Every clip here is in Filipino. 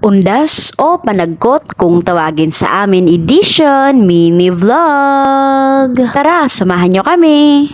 Undas o panagkot kung tawagin sa amin edition mini vlog. Tara, samahan nyo kami.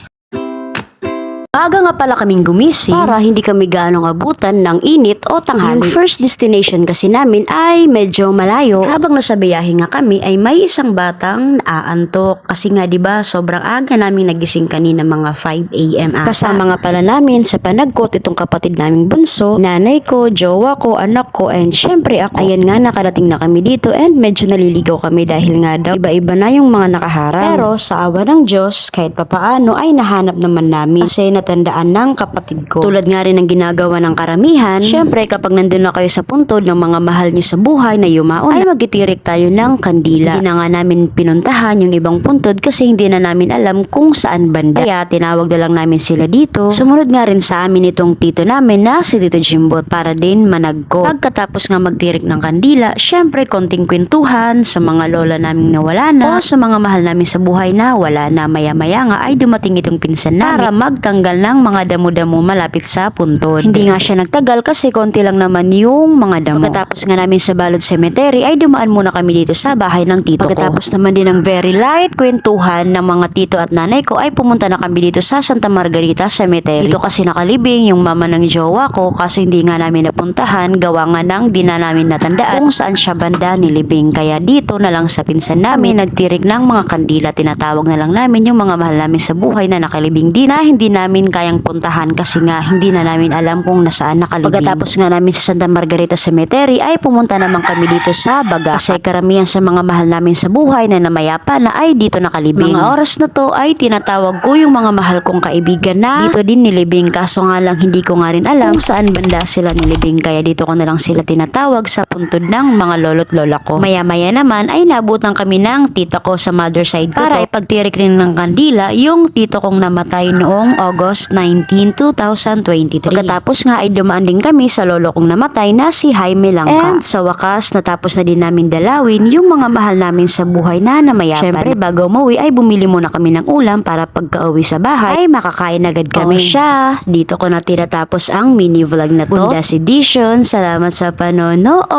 Maaga nga pala kaming gumising para hindi kami gaanong abutan ng init o tanghali. Yung first destination kasi namin ay medyo malayo. Habang nasa biyahe nga kami ay may isang batang naaantok kasi nga 'di ba sobrang aga naming nagising kanina mga 5 AM ata. Kasama nga pala namin sa panagkot itong kapatid naming bunso, nanay ko, jowa ko, anak ko, and syempre ako. Ayan nga, nakarating na kami dito and medyo naliligaw kami dahil nga daw iba-iba na yung mga nakaharang. Pero sa awa ng Diyos kahit papaano ay nahanap naman namin kasi natandaan ng kapatid ko. Tulad nga rin ng ginagawa ng karamihan, syempre kapag nandun na kayo sa puntod ng mga mahal nyo sa buhay na yumaon, ay magtitirik tayo ng kandila. Hindi na nga namin pinuntahan yung ibang puntod kasi hindi na namin alam kung saan banda. Kaya tinawag na lang namin sila dito. Sumunod nga rin sa amin itong tito namin na si Tito Jimbot para din managko. Pagkatapos nga magtirik ng kandila, syempre konting kwentuhan sa mga lola naming nawala na o sa mga mahal namin sa buhay na wala na. Maya-maya nga ay dumating itong pinsan namin para magtanggal ng mga damo-damo malapit sa puntod. Hindi nga siya nagtagal kasi konti lang naman yung mga damo. Pagkatapos nga namin sa Balod Cemetery ay dumaan muna kami dito sa bahay ng tito ko. Pagkatapos naman din ng very light kwentuhan ng mga tito at nanay ko ay pumunta na kami dito sa Santa Margarita Cemetery. Dito kasi nakalibing yung mama ng jowa ko kaso hindi nga namin napuntahan gawa nga nang di na namin natandaan kung saan siya banda nilibing. Kaya dito na lang sa pinsan namin nagtirik ng mga kandila. Tinatawag na lang namin yung mga mahal namin sa buhay na nakalibing dito na hindi namin kayang puntahan kasi nga hindi na namin alam kung nasaan nakalibing. Pagkatapos nga namin sa Santa Margarita Cemetery ay pumunta naman kami dito sa Baga kasi karamihan sa mga mahal namin sa buhay na namayapa na ay dito nakalibing. Mga oras na to ay tinatawag ko yung mga mahal kong kaibigan na dito din nilibing kaso nga lang hindi ko nga rin alam kung saan banda sila nilibing kaya dito ko na lang sila tinatawag sa puntod ng mga lolo't lola ko. Maya-maya naman ay nabutan kami ng tita ko sa mother side ko para ipagtirik rin ng kandila yung tito kong namatay noong August 19, 2023. Pagkatapos nga ay dumaan din kami sa lolo kong namatay na si Jaime Langka. And sa wakas natapos na din namin dalawin yung mga mahal namin sa buhay na namayapan. Syempre bago umuwi ay bumili muna kami ng ulam para pagka-uwi sa bahay ay makakain agad kami. Siya, dito ko na tinatapos ang mini vlog na to. Undas Edition, salamat sa panonood.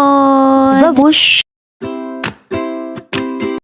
Babush!